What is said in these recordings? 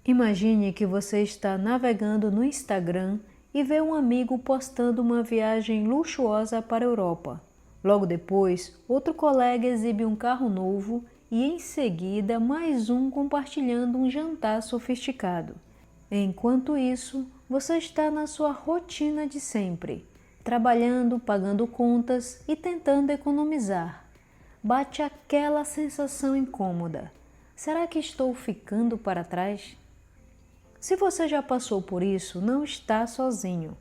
Imagine que você está navegando no Instagram e vê um amigo postando uma viagem luxuosa para a Europa. Logo depois, outro colega exibe um carro novo e em seguida mais um compartilhando um jantar sofisticado. Enquanto isso, você está na sua rotina de sempre, trabalhando, pagando contas e tentando economizar. Bate aquela sensação incômoda. Será que estou ficando para trás? Se você já passou por isso, não está sozinho.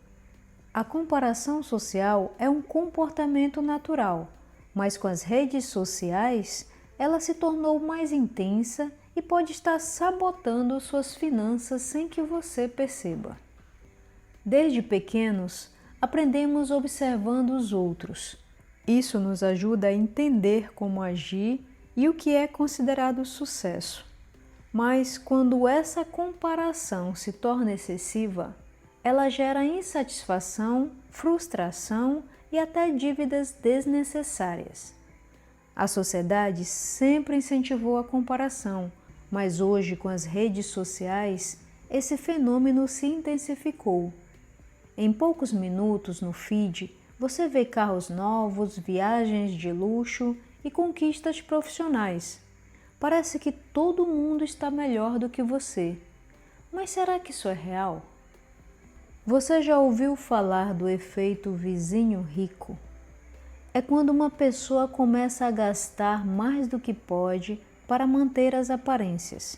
A comparação social é um comportamento natural, mas com as redes sociais, ela se tornou mais intensa e pode estar sabotando suas finanças sem que você perceba. Desde pequenos, aprendemos observando os outros. Isso nos ajuda a entender como agir e o que é considerado sucesso. Mas quando essa comparação se torna excessiva, ela gera insatisfação, frustração e até dívidas desnecessárias. A sociedade sempre incentivou a comparação, mas hoje, com as redes sociais, esse fenômeno se intensificou. Em poucos minutos no feed, você vê carros novos, viagens de luxo e conquistas profissionais. Parece que todo mundo está melhor do que você. Mas será que isso é real? Você já ouviu falar do efeito vizinho rico? É quando uma pessoa começa a gastar mais do que pode para manter as aparências.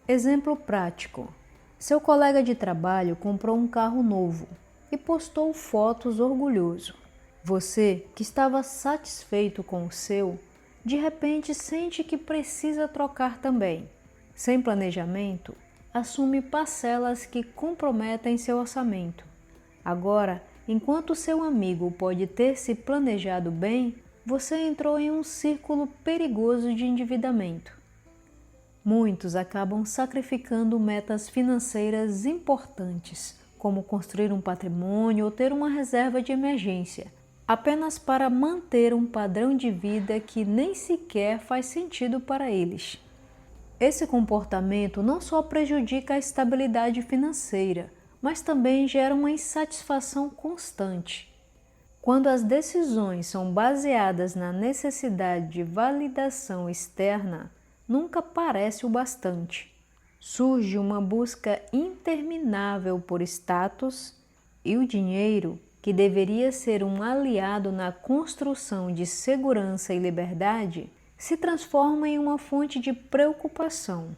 Exemplo prático: seu colega de trabalho comprou um carro novo e postou fotos orgulhoso. Você, que estava satisfeito com o seu, de repente sente que precisa trocar também. Sem planejamento, assume parcelas que comprometem seu orçamento. Agora, enquanto seu amigo pode ter se planejado bem, você entrou em um círculo perigoso de endividamento. Muitos acabam sacrificando metas financeiras importantes, como construir um patrimônio ou ter uma reserva de emergência, apenas para manter um padrão de vida que nem sequer faz sentido para eles. Esse comportamento não só prejudica a estabilidade financeira, mas também gera uma insatisfação constante. Quando as decisões são baseadas na necessidade de validação externa, nunca parece o bastante. Surge uma busca interminável por status e o dinheiro, que deveria ser um aliado na construção de segurança e liberdade, se transforma em uma fonte de preocupação.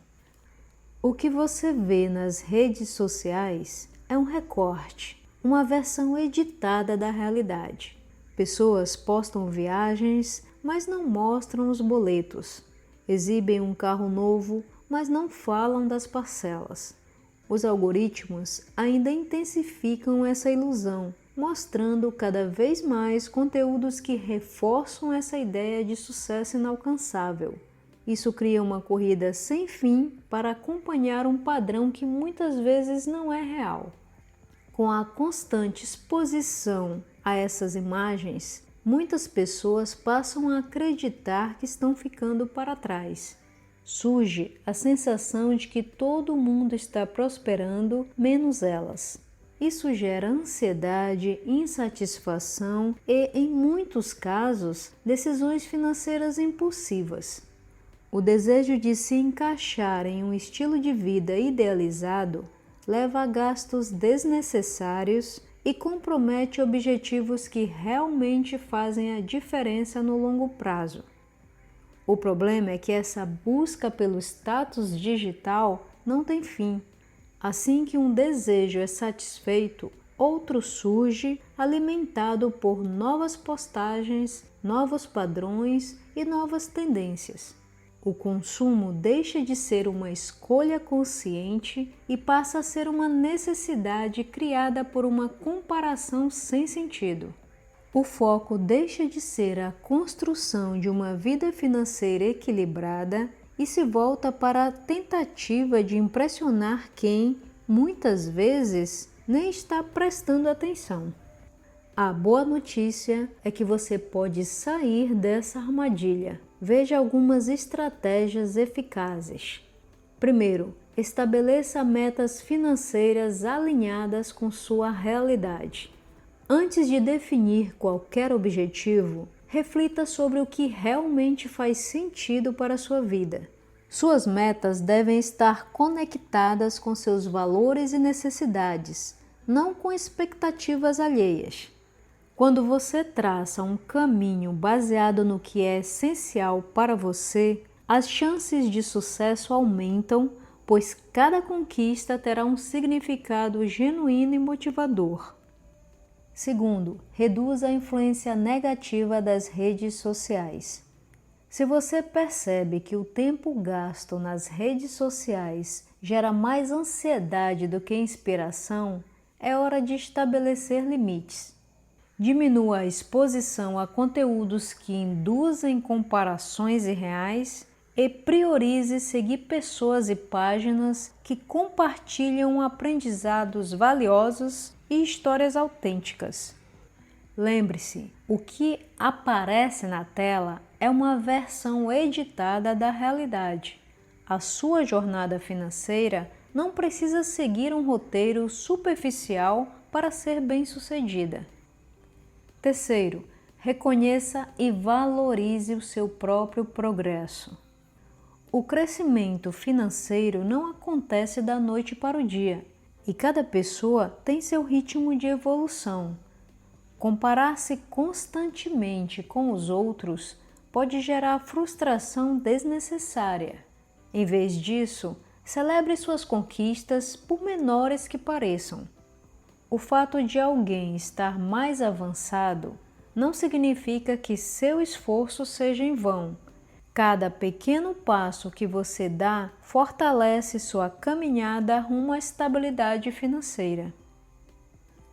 O que você vê nas redes sociais é um recorte, uma versão editada da realidade. Pessoas postam viagens, mas não mostram os boletos. Exibem um carro novo, mas não falam das parcelas. Os algoritmos ainda intensificam essa ilusão, mostrando cada vez mais conteúdos que reforçam essa ideia de sucesso inalcançável. Isso cria uma corrida sem fim para acompanhar um padrão que muitas vezes não é real. Com a constante exposição a essas imagens, muitas pessoas passam a acreditar que estão ficando para trás. Surge a sensação de que todo mundo está prosperando, menos elas. Isso gera ansiedade, insatisfação e, em muitos casos, decisões financeiras impulsivas. O desejo de se encaixar em um estilo de vida idealizado leva a gastos desnecessários e compromete objetivos que realmente fazem a diferença no longo prazo. O problema é que essa busca pelo status digital não tem fim. Assim que um desejo é satisfeito, outro surge, alimentado por novas postagens, novos padrões e novas tendências. O consumo deixa de ser uma escolha consciente e passa a ser uma necessidade criada por uma comparação sem sentido. O foco deixa de ser a construção de uma vida financeira equilibrada e se volta para a tentativa de impressionar quem, muitas vezes, nem está prestando atenção. A boa notícia é que você pode sair dessa armadilha. Veja algumas estratégias eficazes. Primeiro, Estabeleça metas financeiras alinhadas com sua realidade. Antes de definir qualquer objetivo, reflita sobre o que realmente faz sentido para a sua vida. Suas metas devem estar conectadas com seus valores e necessidades, não com expectativas alheias. Quando você traça um caminho baseado no que é essencial para você, as chances de sucesso aumentam, pois cada conquista terá um significado genuíno e motivador. Segundo, reduza a influência negativa das redes sociais. Se você percebe que o tempo gasto nas redes sociais gera mais ansiedade do que inspiração, é hora de estabelecer limites. Diminua a exposição a conteúdos que induzem comparações irreais e priorize seguir pessoas e páginas que compartilham aprendizados valiosos e histórias autênticas. Lembre-se, o que aparece na tela é uma versão editada da realidade. A sua jornada financeira não precisa seguir um roteiro superficial para ser bem-sucedida. Terceiro, reconheça e valorize o seu próprio progresso. O crescimento financeiro não acontece da noite para o dia, e cada pessoa tem seu ritmo de evolução. Comparar-se constantemente com os outros pode gerar frustração desnecessária. Em vez disso, celebre suas conquistas, por menores que pareçam. O fato de alguém estar mais avançado não significa que seu esforço seja em vão. Cada pequeno passo que você dá fortalece sua caminhada rumo à estabilidade financeira.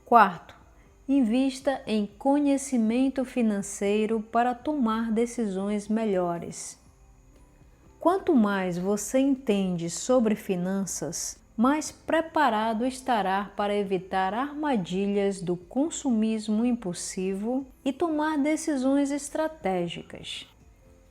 Quarto, invista em conhecimento financeiro para tomar decisões melhores. Quanto mais você entende sobre finanças, mais preparado estará para evitar armadilhas do consumismo impulsivo e tomar decisões estratégicas.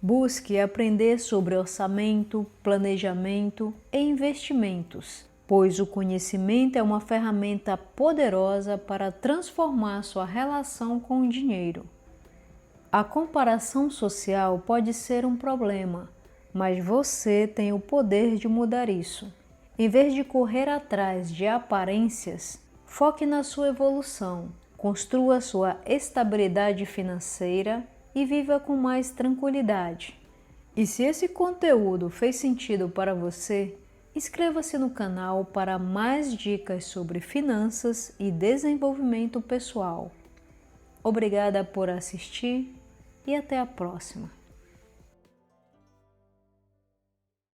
Busque aprender sobre orçamento, planejamento e investimentos, pois o conhecimento é uma ferramenta poderosa para transformar sua relação com o dinheiro. A comparação social pode ser um problema, mas você tem o poder de mudar isso. Em vez de correr atrás de aparências, foque na sua evolução, construa sua estabilidade financeira e viva com mais tranquilidade. E se esse conteúdo fez sentido para você, inscreva-se no canal para mais dicas sobre finanças e desenvolvimento pessoal. Obrigada por assistir e até a próxima.